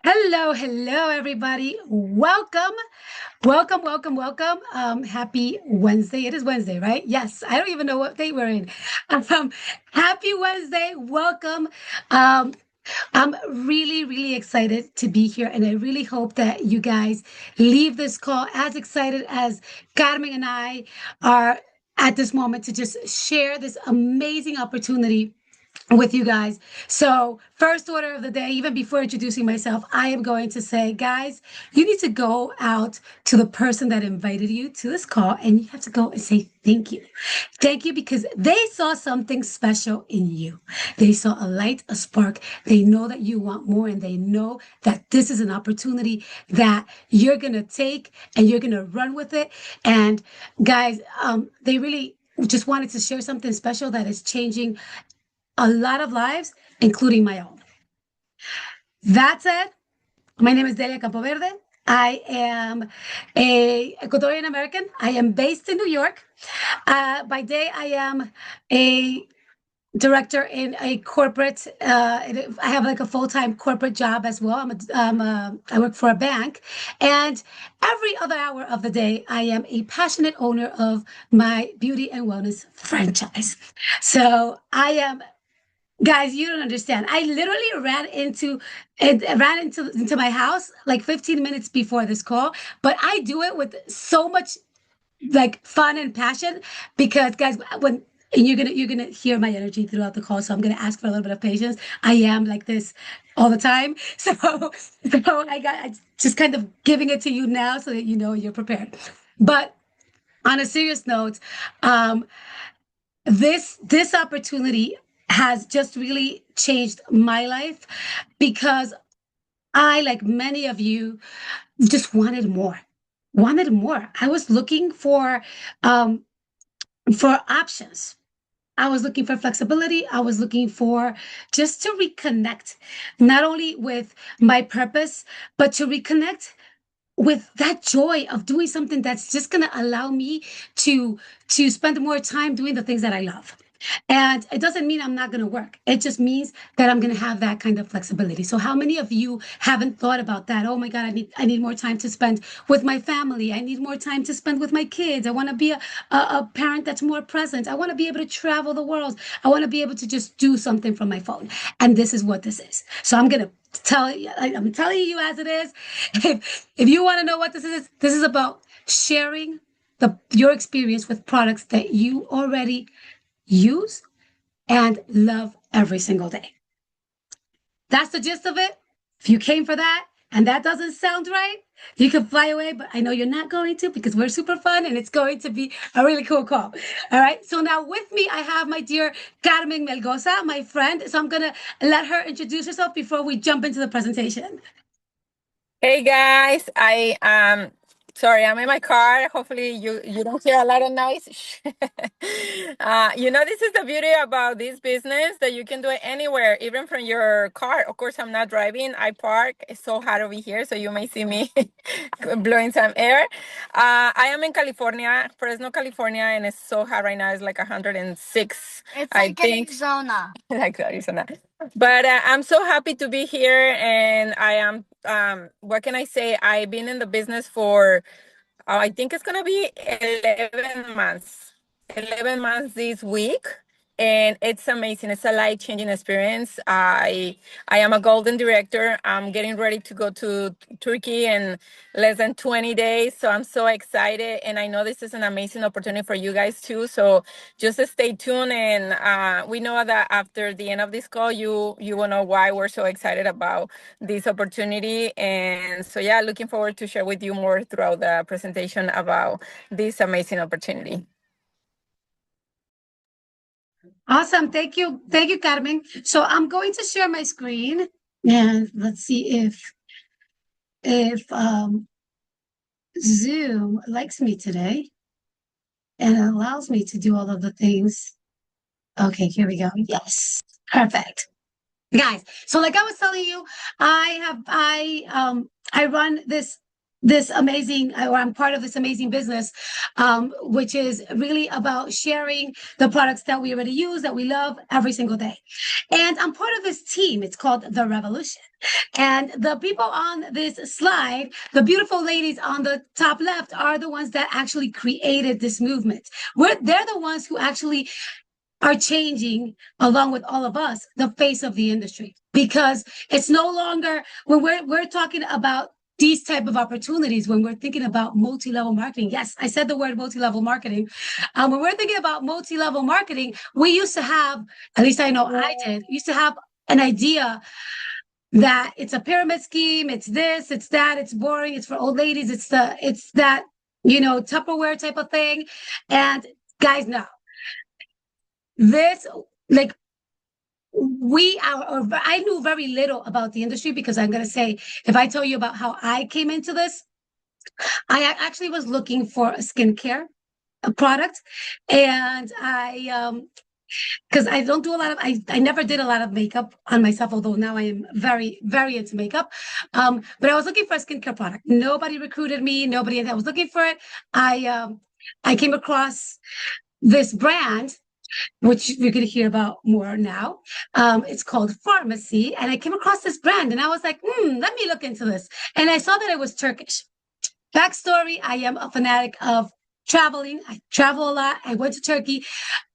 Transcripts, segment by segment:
Hello, hello, everybody. Welcome, welcome, welcome, welcome. Happy Wednesday. It is Wednesday, right? Yes. I don't even know what day we're in. Um, Happy Wednesday. Welcome. Um, I'm really, really excited to be here, and I really hope that you guys leave this call as excited as Carmen and I are at this moment to just share this amazing opportunity with you guys. So, first order of the day, even before introducing myself, I am going to say, guys, you need to go out to the person that invited you to this call and you have to go and say thank you. Thank you because they saw something special in you. They saw a light, a spark. They know that you want more and they know that this is an opportunity that you're going to take and you're going to run with it. And guys, they really just wanted to share something special that is changing a lot of lives, including my own. That said, my name is Delia Campoverde. I am a Ecuadorian American. I am based in New York. By day, I am a director in a corporate. I have like a full-time corporate job as well. I work for a bank, and every other hour of the day, I am a passionate owner of my beauty and wellness franchise. So I am. Guys, you don't understand. I literally ran into my house like 15 minutes before this call, but I do it with so much like fun and passion because guys, when and you're gonna hear my energy throughout the call, so I'm gonna ask for a little bit of patience. I am like this all the time, so I just kind of giving it to you now so that you know you're prepared. But on a serious note, um, this opportunity has just really changed my life because I, like many of you, just wanted more. Wanted more. I was looking um, for options. I was looking for flexibility. I was looking for just to reconnect, not only with my purpose, but to reconnect with that joy of doing something that's just going to allow me to spend more time doing the things that I love. And it doesn't mean I'm not going to work. It just means that I'm going to have that kind of flexibility. So how many of you haven't thought about that? Oh my God, I need more time to spend with my family. I need more time to spend with my kids. I want to be a parent that's more present. I want to be able to travel the world. I want to be able to just do something from my phone. And this is what this is. So I'm telling you as it is. If you want to know what this is about sharing your experience with products that you already use and love every single day. That's the gist of it. If you came for that and that doesn't sound right, you can fly away, but I know you're not going to because we're super fun and it's going to be a really cool call. All right. So now with me, I have my dear Carmen Melgoza, my friend. So I'm going to let her introduce herself before we jump into the presentation. Hey guys, I sorry, I'm in my car. Hopefully you don't hear a lot of noise. This is the beauty about this business that you can do it anywhere, even from your car. Of course, I'm not driving. I park. It's so hot over here, so you may see me blowing some air. I am in California, Fresno, California, and it's so hot right now. It's like 106, It's I like think. Arizona. Like Arizona. But I'm so happy to be here, and I am. What can I say? I've been in the business for, I think it's gonna be 11 months. 11 months this week, and it's amazing. It's a life-changing experience. I am a golden director. I'm getting ready to go to Turkey in less than 20 days, so I'm so excited, and I know this is an amazing opportunity for you guys too. So just stay tuned, and we know that after the end of this call, you will know why we're so excited about this opportunity. And so yeah, looking forward to share with you more throughout the presentation about this amazing opportunity. Awesome. Thank you. Thank you, Carmen. So I'm going to share my screen and let's see if Zoom likes me today and allows me to do all of the things. Okay, here we go. Yes. Perfect. Guys, so like I was telling you, I run this this amazing, or I'm part of this amazing business, which is really about sharing the products that we already use, that we love every single day. And I'm part of this team. It's called The Revolution. And the people on this slide, the beautiful ladies on the top left, are the ones that actually created this movement. They're the ones who actually are changing, along with all of us, the face of the industry. Because it's no longer, when we're talking about these type of opportunities, when we're thinking about multi-level marketing. Yes, I said the word multi-level marketing. When we're thinking about multi-level marketing, we used to have, at least I know I did, used to have an idea that it's a pyramid scheme, it's this, it's that, it's boring, it's for old ladies, it's that, Tupperware type of thing. And guys, no. This, like, I knew very little about the industry, because I'm going to say, if I tell you about how I came into this, I actually was looking for a skincare product. And because I don't do a lot of, I never did a lot of makeup on myself, although now I am very, very into makeup. But I was looking for a skincare product. Nobody recruited me. Nobody that was looking for it. I came across this brand, which we're going to hear about more now. It's called Farmacy. And I came across this brand and I was like, let me look into this. And I saw that it was Turkish. Backstory, I am a fanatic of traveling. I travel a lot. I went to Turkey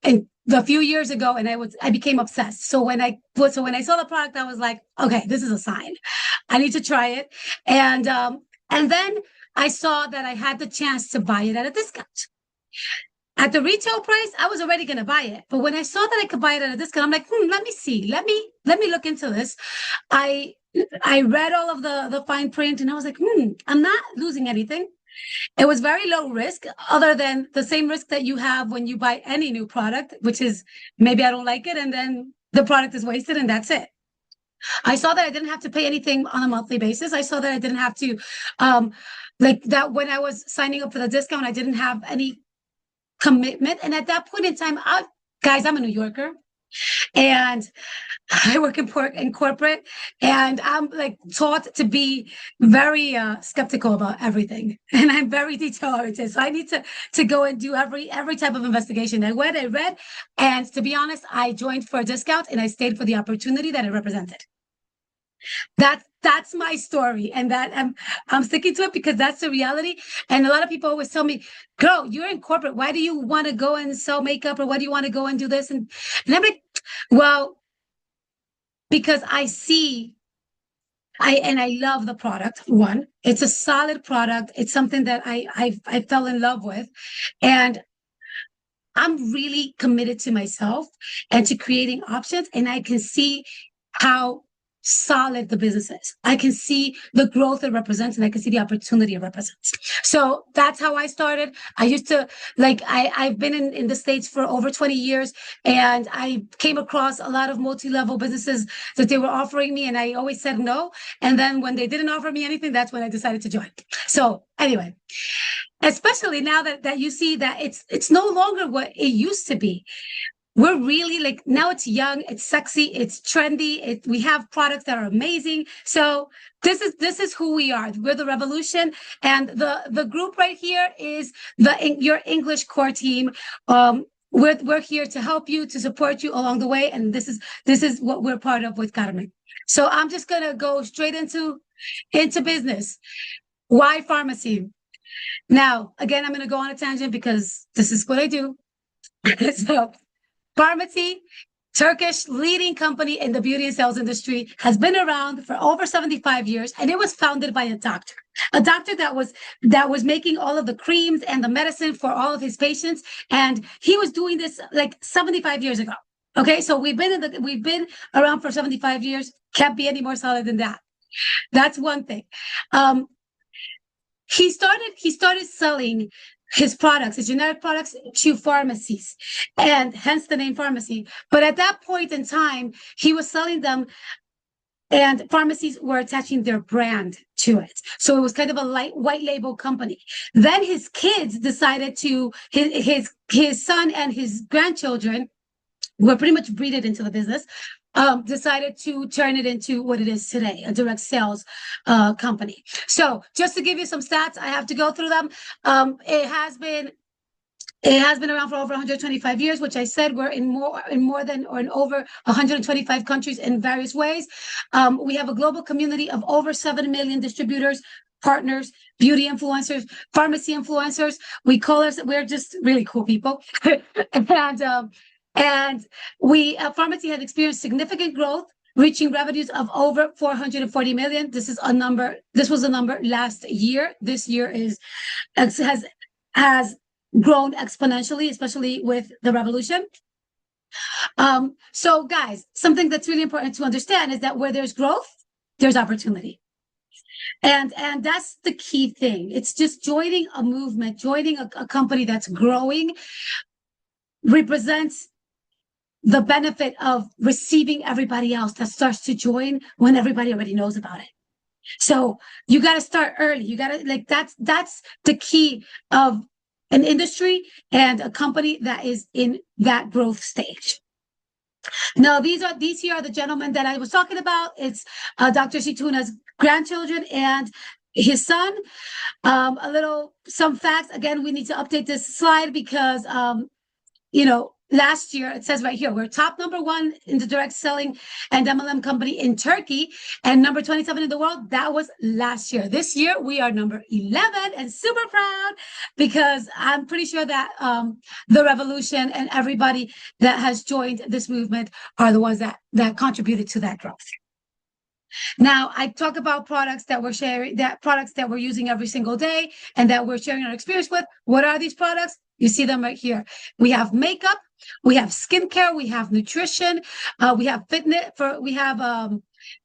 and a few years ago, and I became obsessed. So when I saw the product, I was like, okay, this is a sign. I need to try it. And then I saw that I had the chance to buy it at a discount. At the retail price, I was already going to buy it. But when I saw that I could buy it at a discount, I'm like, let me see. Let me look into this. I read all of the fine print, and I was like, I'm not losing anything. It was very low risk, other than the same risk that you have when you buy any new product, which is maybe I don't like it, and then the product is wasted, and that's it. I saw that I didn't have to pay anything on a monthly basis. I saw that I didn't have to, like that when I was signing up for the discount, I didn't have any commitment. And at that point in time, guys, I'm a New Yorker, and I work in corporate, and I'm like taught to be very skeptical about everything, and I'm very detail oriented. So I need to go and do every type of investigation. I read, and to be honest, I joined for a discount, and I stayed for the opportunity that it represented. That's my story, and that I'm sticking to it, because that's the reality. And a lot of people always tell me, girl, you're in corporate, why do you want to go and sell makeup, or why do you want to go and do this? And I'm like, well, because I love the product. One, it's a solid product. It's something that I fell in love with, and I'm really committed to myself and to creating options. And I can see how solid the business is. I can see the growth it represents, and I can see the opportunity it represents. So that's how I started. I used to, I've been in the States for over 20 years, and I came across a lot of multi-level businesses that they were offering me, and I always said no. And then when they didn't offer me anything, that's when I decided to join. So anyway, especially now that you see that it's no longer what it used to be. We're really now it's young, it's sexy, it's trendy. We have products that are amazing. So this is who we are. We're the Revolution, and the group right here is your English core team. We're here to help you, to support you along the way, and this is what we're part of with Carmen. So I'm just gonna go straight into business. Why Farmacy? Now, again, I'm gonna go on a tangent because this is what I do. So Farmacy, Turkish leading company in the beauty and sales industry, has been around for over 75 years, and it was founded by a doctor that was making all of the creams and the medicine for all of his patients, and he was doing this 75 years ago. Okay, so we've been around for 75 years. Can't be any more solid than that. That's one thing. He started selling his products, his generic products, to pharmacies, and hence the name Farmacy. But at that point in time, he was selling them, and pharmacies were attaching their brand to it. So it was kind of a white label company. Then his kids decided his son and his grandchildren were pretty much breeded into the business. decided to turn it into what it is today, a direct sales company. So just to give you some stats, I have to go through them. It has been around for over 125 years, which I said we're in over 125 countries in various ways. We have a global community of over 7 million distributors, partners, beauty influencers, pharmacy influencers. We're just really cool people. and pharmacy has experienced significant growth, reaching revenues of over 440 million. This was a number last year. This year has grown exponentially, especially with the revolution. So guys, something that's really important to understand is that where there's growth, there's opportunity. And that's the key thing. It's just joining a movement, joining a company that's growing represents the benefit of receiving everybody else that starts to join when everybody already knows about it. So you got to start early. You got to that's the key of an industry and a company that is in that growth stage. Now, these here are the gentlemen that I was talking about. It's Dr. Zaytuna's grandchildren and his son. Some facts. Again, we need to update this slide because, last year, it says right here, we're top number 1 in the direct selling and MLM company in Turkey and number 27 in the world. That was last year. This year, we are number 11 and super proud because I'm pretty sure that the revolution and everybody that has joined this movement are the ones that contributed to that growth. Now, I talk about products that we're using every single day and that we're sharing our experience with. What are these products? You see them right here. We have makeup, we have skincare, we have nutrition, we have fitness. We have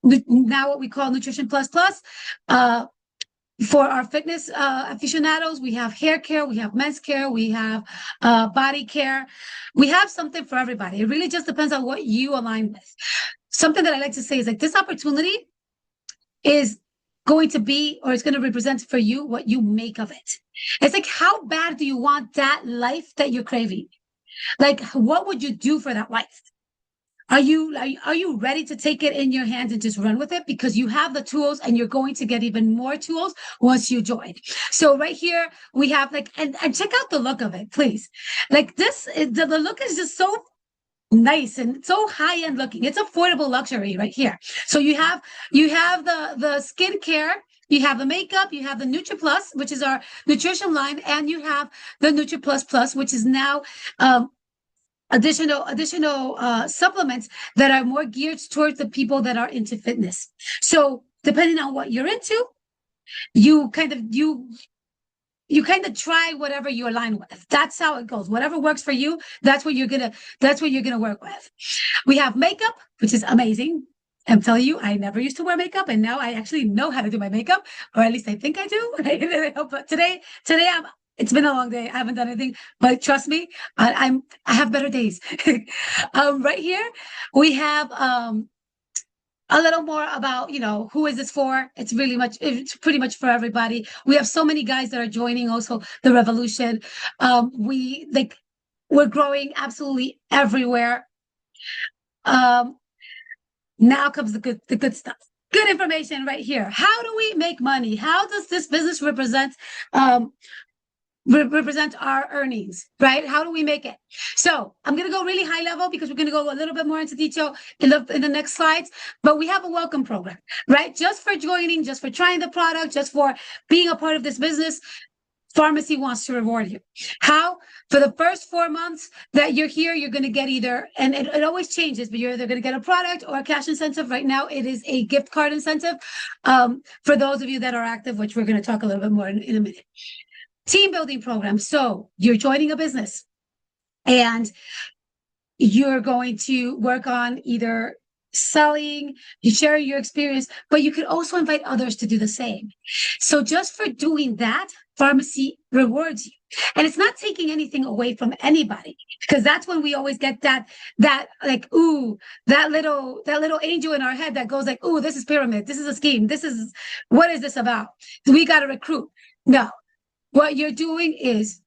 now what we call Nutrition Plus Plus. For our fitness aficionados, we have hair care, we have men's care, we have body care. We have something for everybody. It really just depends on what you align with. Something that I like to say is like this opportunity is going to be, or it's going to represent for you what you make of it. It's like, how bad do you want that life that you're craving? Like, what would you do for that life? Are you ready to take it in your hands and just run with it? Because you have the tools and you're going to get even more tools once you join. So right here we have and check out the look of it, please. Like the look is just so nice and so high-end looking. It's affordable luxury right here. So you have the skincare, you have the makeup, you have the NutriPlus, which is our nutrition line, and you have the NutriPlus Plus, which is now additional supplements that are more geared towards the people that are into fitness. So depending on what you're into, you kind of try whatever you align with. That's how it goes. Whatever works for you, that's what you're gonna work with. We have makeup, which is amazing. I'm telling you, I never used to wear makeup, and now I actually know how to do my makeup, or at least I think I do. But today it's been a long day. I haven't done anything, but trust me, I have better days. Right here, we have a little more about, who is this for? It's pretty much for everybody. We have so many guys that are joining also the revolution. We're growing absolutely everywhere. Now comes the good stuff. Good information right here. How do we make money? How does this business represent our earnings, right? How do we make it? So I'm going to go really high level because we're going to go a little bit more into detail in the next slides, but we have a welcome program, right? Just for joining, just for trying the product, just for being a part of this business, Pharmacy wants to reward you. How? For the first 4 months that you're here, you're going to get either, and it always changes, but you're either going to get a product or a cash incentive. Right now, it is a gift card incentive for those of you that are active, which we're going to talk a little bit more in a minute. Team building program. So you're joining a business and you're going to work on either selling, you share your experience, but you could also invite others to do the same. So just for doing that, Pharmacy rewards you. And it's not taking anything away from anybody, because that's when we always get that like, ooh, that little angel in our head that goes like, ooh, this is pyramid, this is a scheme, what is this about? We got to recruit. No, what you're doing is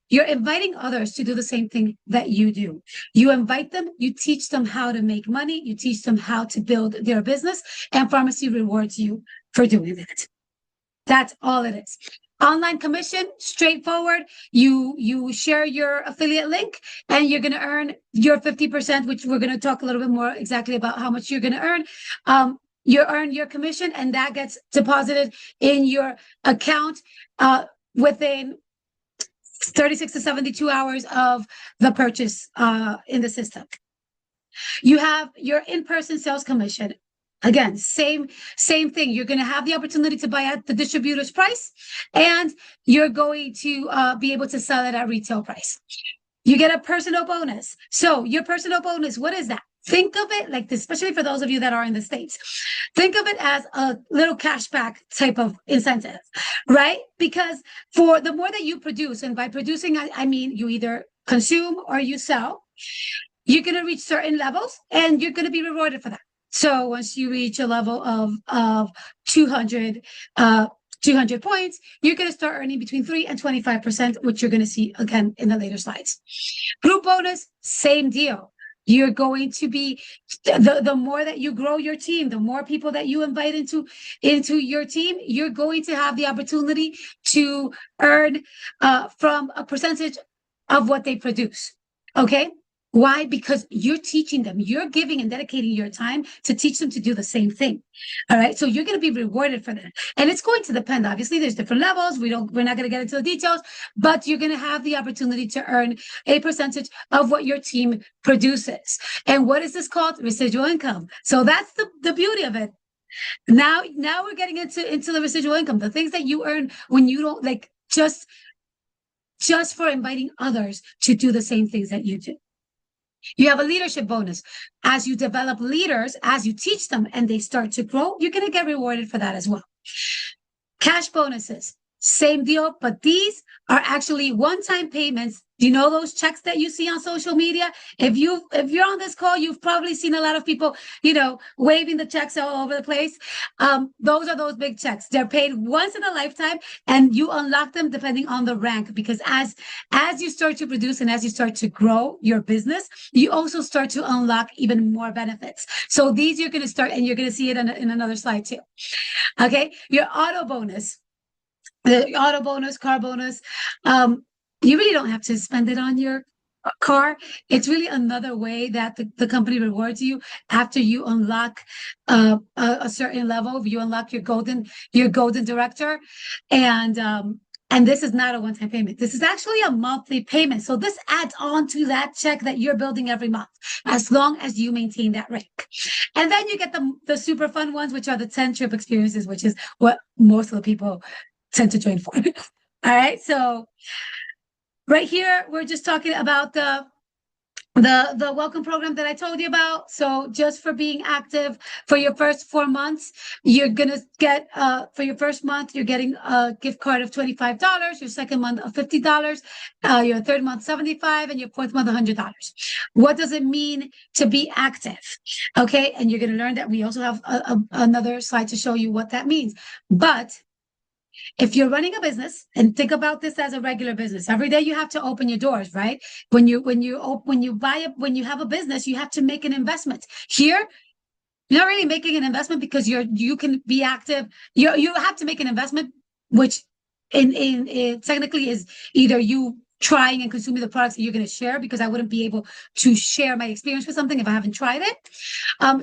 you're inviting others to do the same thing that you do. You invite them, you teach them how to make money, you teach them how to build their business, and pharmacy rewards you for doing that. That's all it is. Online commission, straightforward. You share your affiliate link and you're going to earn your 50%, which we're going to talk a little bit more exactly about how much you're going to earn. You earn your commission and that gets deposited in your account within 36 to 72 hours of the purchase in the system. You have your in-person sales commission. Again, same thing. You're going to have the opportunity to buy at the distributor's price, and you're going to be able to sell it at retail price. You get a personal bonus. So your personal bonus, what is that? Think of it like this, especially for those of you that are in the States. Think of it as a little cashback type of incentive, right? Because for the more that you produce, and by producing, I mean you either consume or you sell, you're going to reach certain levels and you're going to be rewarded for that. So once you reach a level of 200 points, you're going to start earning between 3 and 25%, which you're going to see again in the later slides. Group bonus, same deal. You're going to be, the more that you grow your team, the more people that you invite into your team, you're going to have the opportunity to earn from a percentage of what they produce. Okay? Why? Because you're teaching them, you're giving and dedicating your time to teach them to do the same thing. All right. So you're going to be rewarded for that. And it's going to depend. Obviously, there's different levels. We're not going to get into the details, but you're going to have the opportunity to earn a percentage of what your team produces. And what is this called? Residual income. So that's the beauty of it. Now we're getting into the residual income, the things that you earn when you don't like just for inviting others to do the same things that you do. You have a leadership bonus. As you develop leaders, as you teach them and they start to grow, you're going to get rewarded for that as well. Cash bonuses, same deal, but these are actually one-time payments. You know those checks that you see on social media? If you're on this call, you've probably seen a lot of people, waving the checks all over the place. Those are those big checks. They're paid once in a lifetime, and you unlock them depending on the rank. Because as you start to produce and as you start to grow your business, you also start to unlock even more benefits. So these you're going to start, and you're going to see it in another slide too. Okay, your auto bonus. The auto bonus, car bonus, you really don't have to spend it on your car. It's really another way that the company rewards you after you unlock a certain level. You unlock your golden director, and this is not a one-time payment. This is actually a monthly payment. So this adds on to that check that you're building every month, as long as you maintain that rank. And then you get the super fun ones, which are the 10 trip experiences, which is what most of the people tend to join for. All right. So right here, we're just talking about the welcome program that I told you about. So just for being active for your first 4 months, you're going to get, for your first month, you're getting a gift card of $25, your second month of $50, your third month, $75, and your fourth month, $100. What does it mean to be active? Okay. And you're going to learn that. We also have another slide to show you what that means. But if you're running a business, and think about this as a regular business, every day you have to open your doors, right? When you have a business, you have to make an investment. Here, you're not really making an investment because you can be active. You have to make an investment, which in technically is either you trying and consuming the products that you're going to share, because I wouldn't be able to share my experience with something if I haven't tried it.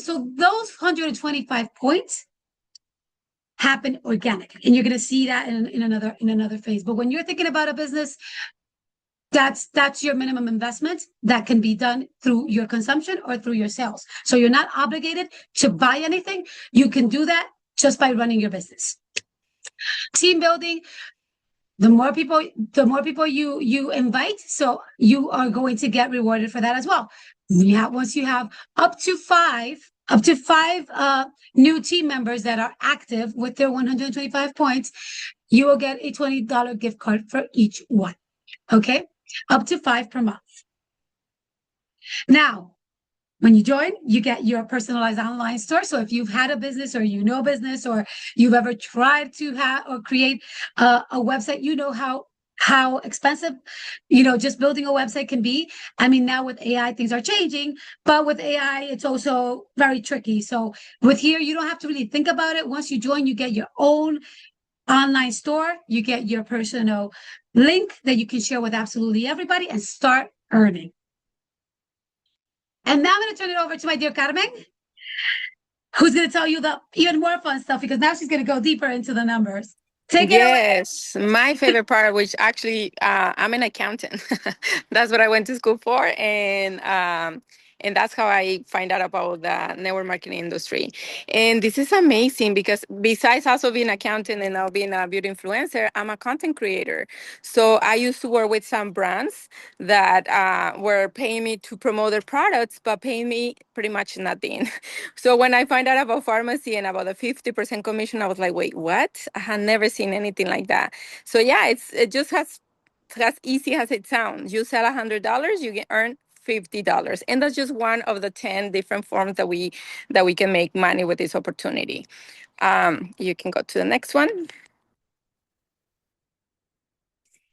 So those 125 points happen organically, and you're going to see that in another phase. But when you're thinking about a business, that's your minimum investment that can be done through your consumption or through your sales. So you're not obligated to buy anything. You can do that just by running your business. Team building. The more people you invite, so you are going to get rewarded for that as well. Once you have up to five new team members that are active with their 125 points, you will get a $20 gift card for each one. Okay, up to 5 per month. Now, when you join, you get your personalized online store. So if you've had a business, or business, or you've ever tried to have or create a website, you know how how expensive, just building a website can be. I mean, now with AI, things are changing, but with AI, it's also very tricky. So with here, you don't have to really think about it. Once you join, you get your own online store, you get your personal link that you can share with absolutely everybody and start earning. And now I'm going to turn it over to my dear Carmen, who's going to tell you the even more fun stuff because now she's going to go deeper into the numbers. Take it away. Yes, my favorite part, which actually I'm an accountant. That's what I went to school for, and that's how I find out about the network marketing industry. And this is amazing because besides also being an accountant and now being a beauty influencer, I'm a content creator. So I used to work with some brands that were paying me to promote their products, but paying me pretty much nothing. So when I find out about pharmacy and about the 50% commission, I was like, wait, what? I had never seen anything like that. So yeah, it just has as easy as it sounds. You sell $100, you can earn $50, and that's just one of the 10 different forms that we can make money with this opportunity. You can go to the next one.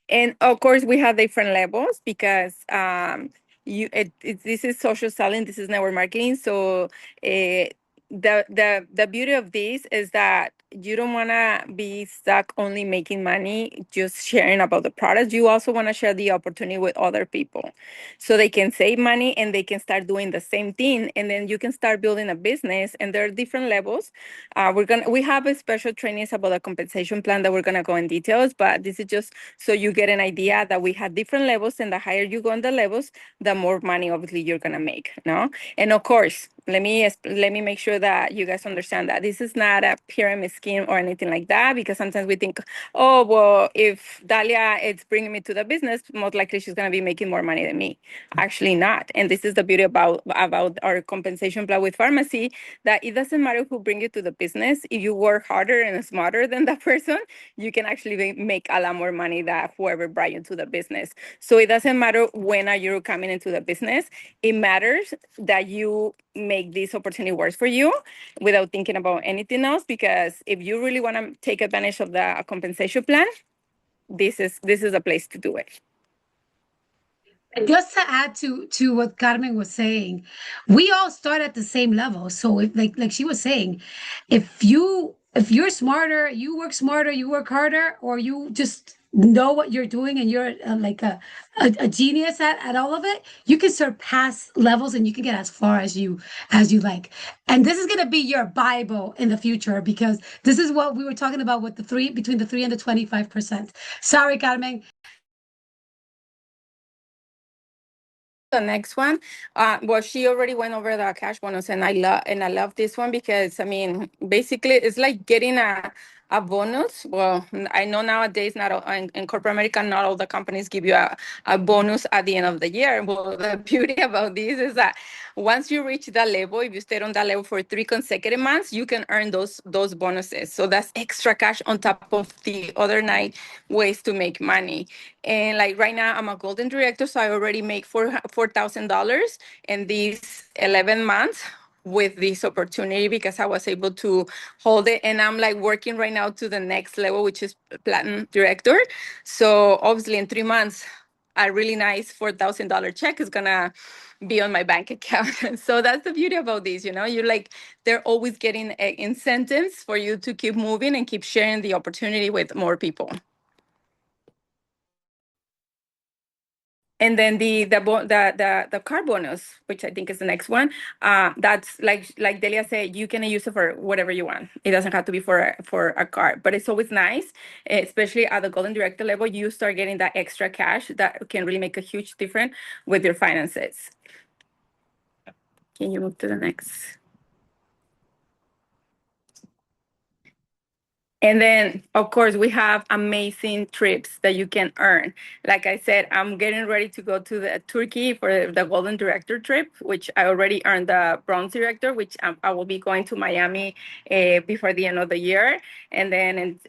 And of course, we have different levels because this is social selling, this is network marketing. So the beauty of this is that you don't want to be stuck only making money just sharing about the product. You also want to share the opportunity with other people so they can save money and they can start doing the same thing, and then you can start building a business. And there are different levels. We have a special trainings about a compensation plan that we're gonna go in details, but this is just so you get an idea that we have different levels, and the higher you go on the levels, the more money obviously you're gonna make. No, and of course, let me make sure that you guys understand that this is not a pyramid scheme or anything like that, because sometimes we think, oh well, if Dalia is bringing me to the business, most likely she's gonna be making more money than me. Actually not. And this is the beauty about our compensation plan with pharmacy, that it doesn't matter who bring you to the business. If you work harder and smarter than that person, you can actually make a lot more money than whoever brought you to the business. So it doesn't matter when are you coming into the business. It matters that you make this opportunity work for you without thinking about anything else. Because if you really want to take advantage of the compensation plan, this is a place to do it. Just to add to what Carmen was saying, we all start at the same level. So if like she was saying, if you're smarter, you work smarter, you work harder, or you just know what you're doing and you're like a genius at all of it, you can surpass levels and you can get as far as you like. And this is gonna be your Bible in the future because this is what we were talking about with the three between the 3 and the 25%. Sorry, Carmen. The next one, well, she already went over the cash bonus, and I love this one because I mean, basically, it's like getting a bonus. Well, I know nowadays, not all, in corporate America, not all the companies give you a bonus at the end of the year. Well, the beauty about this is that once you reach that level, if you stayed on that level for 3 consecutive months, you can earn those bonuses. So that's extra cash on top of the other 9 ways to make money. And like right now, I'm a golden director, so I already make $4,000 in these 11 months with this opportunity because I was able to hold it. And I'm like working right now to the next level, which is platinum director. So obviously, in 3 months, a really nice $4,000 check is gonna be on my bank account. So that's the beauty about this, you're like, they're always getting incentives for you to keep moving and keep sharing the opportunity with more people. And then the car bonus, which I think is the next one, that's like Delia said, you can use it for whatever you want. It doesn't have to be for a car, but it's always nice, especially at the golden director level. You start getting that extra cash that can really make a huge difference with your finances. Can you move to the next? And then, of course, we have amazing trips that you can earn. Like I said, I'm getting ready to go to Turkey for the Golden Director trip, which I already earned the Bronze Director, which I will be going to Miami before the end of the year. And then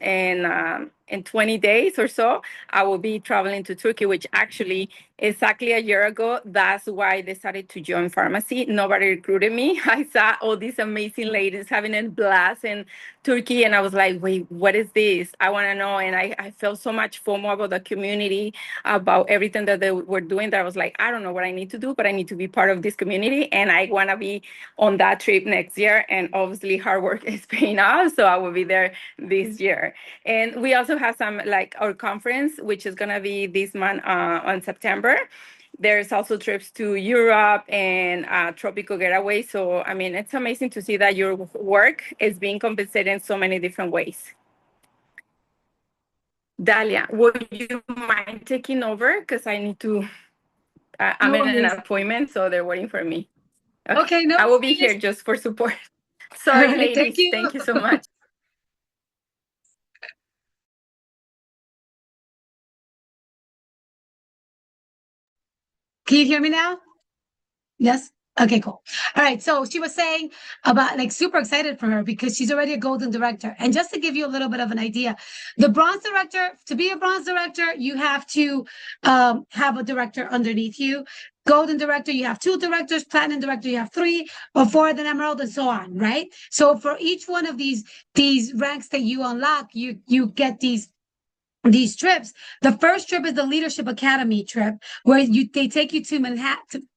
in 20 days or so, I will be traveling to Turkey, which actually exactly a year ago, that's why I decided to join pharmacy. Nobody recruited me. I saw all these amazing ladies having a blast in Turkey, and I was like, wait, what is this? I want to know. And I felt so much FOMO about the community, about everything that they were doing, that I was like, I don't know what I need to do, but I need to be part of this community. And I want to be on that trip next year. And obviously hard work is paying off. So I will be there this year. And we also have some, like our conference, which is going to be this month on September. There's also trips to Europe and tropical getaway. So, I mean, it's amazing to see that your work is being compensated in so many different ways. Dalia, would you mind taking over? Because I need to, I'm No in an worries. appointment, so they're waiting for me. Okay, no I will be worries. here just for support. All Sorry, right, ladies. thank you. Thank you so much. Can you hear me now? Yes. Okay, cool. All right. So she was saying about like super excited for her because she's already a golden director. And just to give you a little bit of an idea, the bronze director, to be a bronze director, you have to have a director underneath you. Golden director, you have two directors. Platinum director, you have three or four, then emerald, and so on. Right. So for each one of these ranks that you unlock, you get these trips. The first trip is the Leadership Academy trip, where they take you to Manhattan.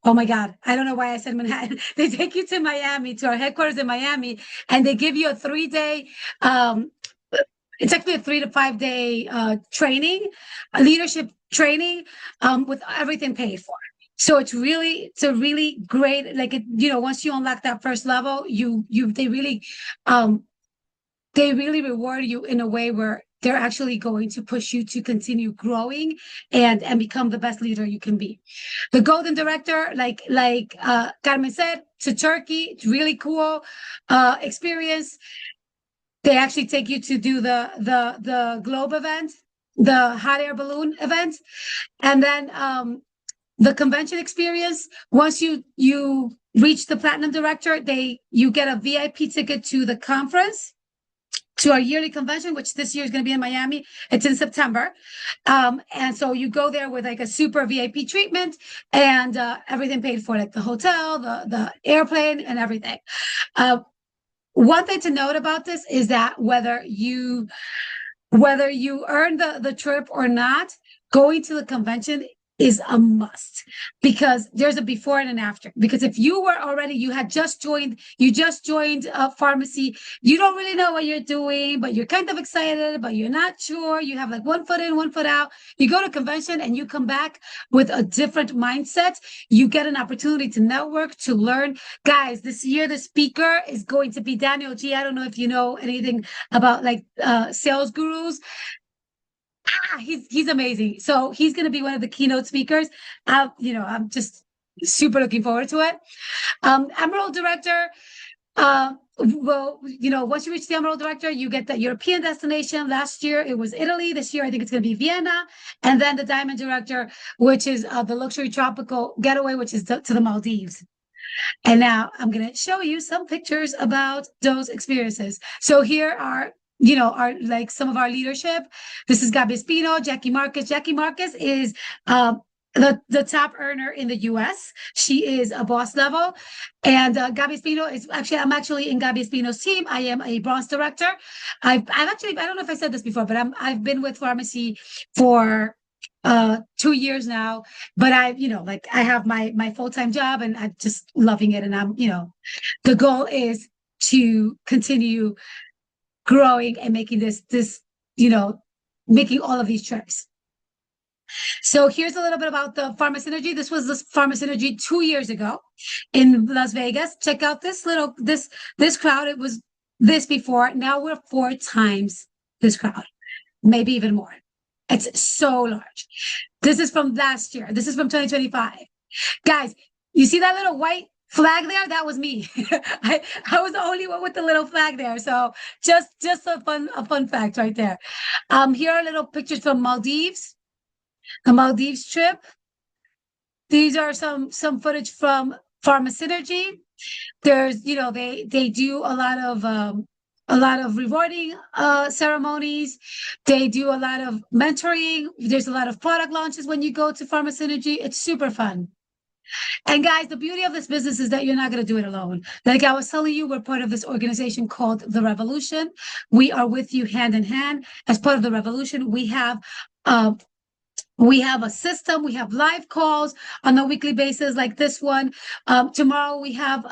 Oh my God. I don't know why I said Manhattan. They take you to Miami, to our headquarters in Miami, and they give you a 3-day, it's actually a 3 to 5 day training, a leadership training, with everything paid for. So it's a really great, like, once you unlock that first level, um, they really reward you in a way where they're actually going to push you to continue growing and become the best leader you can be. The golden director, like Carmen said, to Turkey, it's really cool experience. They actually take you to do the globe event, the hot air balloon event, and then the convention experience. Once you reach the platinum director, you get a VIP ticket to the conference, to our yearly convention, which this year is going to be in Miami. It's in September. And so you go there with like a super VIP treatment and everything paid for, like the hotel, the airplane, and everything. One thing to note about this is that whether you earn the trip or not, going to the convention is a must, because there's a before and an after. Because if you just joined a pharmacy, you don't really know what you're doing, but you're kind of excited, but you're not sure. You have like one foot in, one foot out. You go to convention and you come back with a different mindset. You get an opportunity to network, to learn. Guys, this year the speaker is going to be Daniel G. I don't know if you know anything about like sales gurus. He's amazing. So he's going to be one of the keynote speakers. I'm just super looking forward to it. Emerald director. Once you reach the Emerald director, you get the European destination. Last year it was Italy. This year I think it's going to be Vienna, and then the Diamond director, which is the luxury tropical getaway, which is to the Maldives. And now I'm going to show you some pictures about those experiences. So here are, like some of our leadership. This is Gabi Espino, Jackie Marcus. Jackie Marcus is the top earner in the US. She is a boss level. And Gabi Espino I'm actually in Gabi Espino's team. I am a bronze director. I've actually, I don't know if I said this before, but I've been with pharmacy for 2 years now, but I have my full-time job and I'm just loving it. And the goal is to continue growing and making making all of these trips. So here's a little bit about the Pharma Synergy. This was the Pharma Synergy 2 years ago in Las Vegas. Check out this crowd. It was this before. Now we're 4 times this crowd, maybe even more. It's so large. This is from last year. This is from 2025. Guys, you see that little white flag there? That was me. I was the only one with the little flag there. So just a fun fact right there. Here are little pictures from Maldives, the Maldives trip. These are some footage from Pharma Synergy. There's, they do a lot of a lot of rewarding ceremonies. They do a lot of mentoring. There's a lot of product launches when you go to Pharma Synergy. It's super fun. And guys, the beauty of this business is that you're not going to do it alone. Like I was telling you, we're part of this organization called The Revolution. We are with you hand in hand. As part of The Revolution, we have a system. We have live calls on a weekly basis, like this one. Tomorrow we have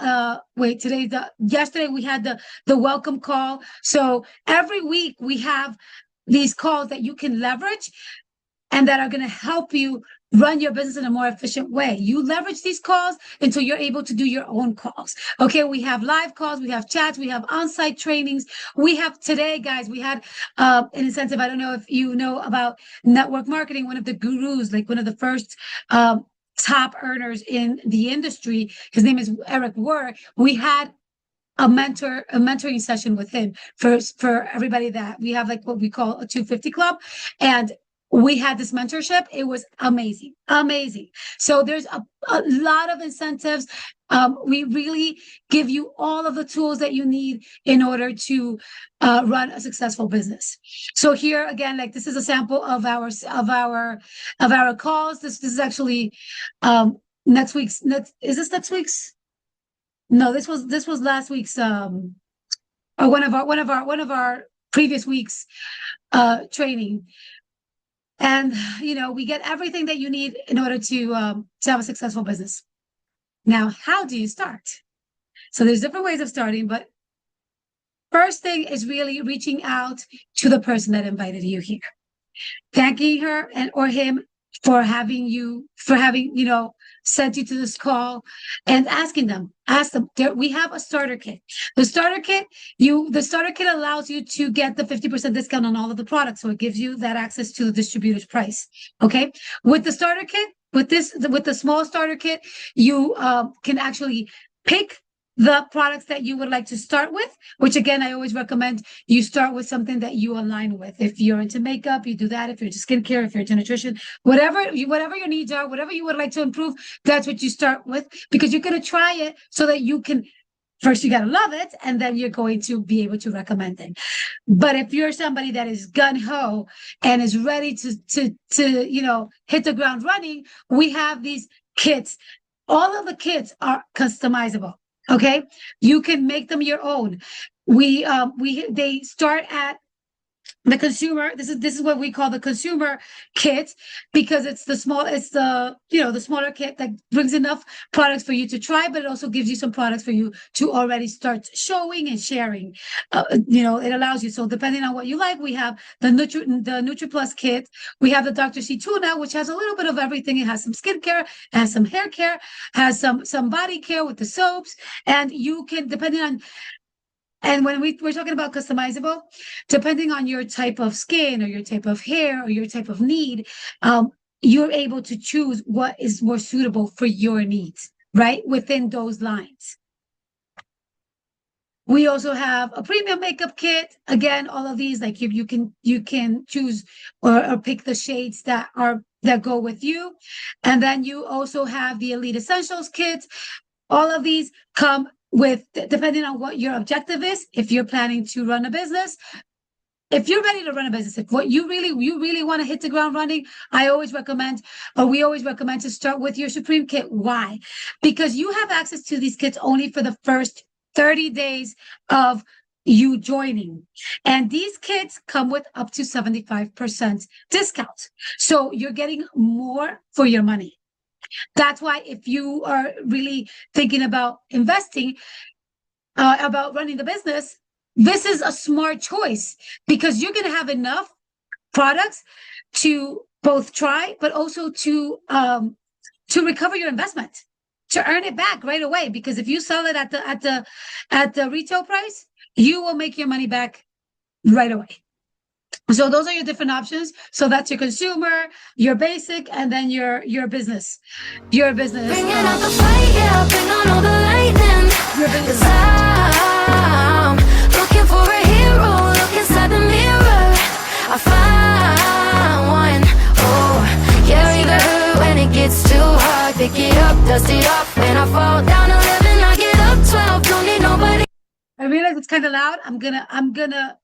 yesterday we had the welcome call. So every week we have these calls that you can leverage and that are going to help you run your business in a more efficient way. You leverage these calls until you're able to do your own calls. Okay, we have live calls, we have chats, we have on-site trainings. We have today, guys, we had an incentive. I don't know if you know about network marketing, one of the gurus, like one of the first top earners in the industry. His name is Eric Wurr. We had a mentoring session with him for everybody that we have, like what we call a 250 club. And we had this mentorship. It was amazing. So there's a lot of incentives. We really give you all of the tools that you need in order to run a successful business. So here again, like this is a sample of our calls. This is actually next week's. Is this next week's? No, this was last week's. Or one of our previous week's training. And, we get everything that you need in order to have a successful business. Now, how do you start? So there's different ways of starting, but first thing is really reaching out to the person that invited you here, thanking her or him for having sent you to this call, and ask them, we have a starter kit. The starter kit allows you to get the 50% discount on all of the products. So it gives you that access to the distributor's price. Okay. With the starter kit, with the small starter kit, you can actually pick the products that you would like to start with, which again, I always recommend you start with something that you align with. If you're into makeup, you do that. If you're into skincare, if you're into nutrition, whatever your needs are, whatever you would like to improve, that's what you start with, because you're going to try it so that you can, first you got to love it, and then you're going to be able to recommend it. But if you're somebody that is gung-ho and is ready to hit the ground running, we have these kits. All of the kits are customizable. Okay, you can make them your own. They start at the consumer. This is what we call the consumer kit, because it's the smaller kit that brings enough products for you to try, but it also gives you some products for you to already start showing and sharing. It allows you. So depending on what you like, we have the NutriPlus kit. We have the Dr. C Tuna, which has a little bit of everything. It has some skincare, it has some hair care, has some body care with the soaps, and you can, depending on. And when we're talking about customizable, depending on your type of skin or your type of hair or your type of need, you're able to choose what is more suitable for your needs, right? Within those lines. We also have a premium makeup kit. Again, all of these, like you can choose or pick the shades that go with you. And then you also have the Elite Essentials kit. All of these come with, depending on what your objective is. If you're planning to run a business, if you're ready to run a business, if what you really want to hit the ground running, we always recommend to start with your Supreme kit. Why? Because you have access to these kits only for the first 30 days of you joining. And these kits come with up to 75% discount. So you're getting more for your money. That's why if you are really thinking about investing, about running the business, this is a smart choice, because you're going to have enough products to both try, but also to recover your investment, to earn it back right away. Because if you sell it at the retail price, you will make your money back right away. So those are your different options. So that's your consumer, your basic, and then your business. Your business. Bringing out the fight, yeah, bring on all the lightning. Your business. 'Cause I'm looking for a hero. Look inside the mirror. I find one. Oh, carry the hurt when it gets too hard. Pick it up, dust it off. When I fall down 11, I get up 12. Don't need nobody. I realize it's kind kind of loud. I'm gonna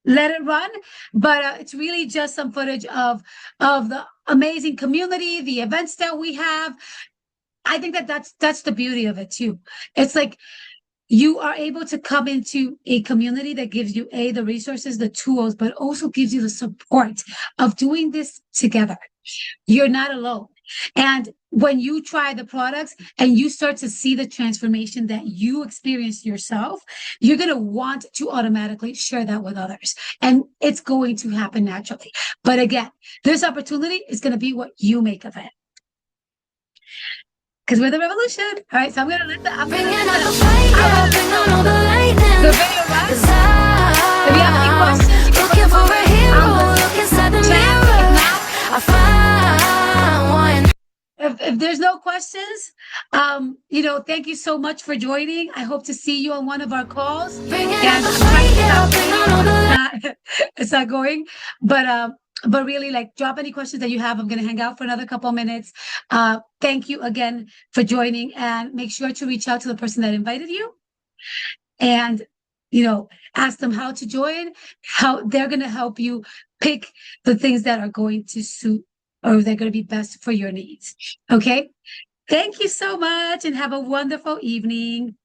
let it run, but it's really just some footage of the amazing community, the events that we have. I think that that's the beauty of it too. It's like you are able to come into a community that gives you the resources, the tools, but also gives you the support of doing this together. You're not alone. And when you try the products and you start to see the transformation that you experience yourself, you're going to want to automatically share that with others. And it's going to happen naturally. But again, this opportunity is going to be what you make of it. Because we're the revolution. All right, so I'm gonna let the video run. If you have any questions, you can put them in the chat. If there's no questions, thank you so much for joining. I hope to see you on one of our calls. And it's not going, but really, like, drop any questions that you have. I'm going to hang out for another couple of minutes. Thank you again for joining, and make sure to reach out to the person that invited you and, ask them how to join, how they're going to help you pick the things that are going to suit or they're going to be best for your needs. Okay. Thank you so much and have a wonderful evening.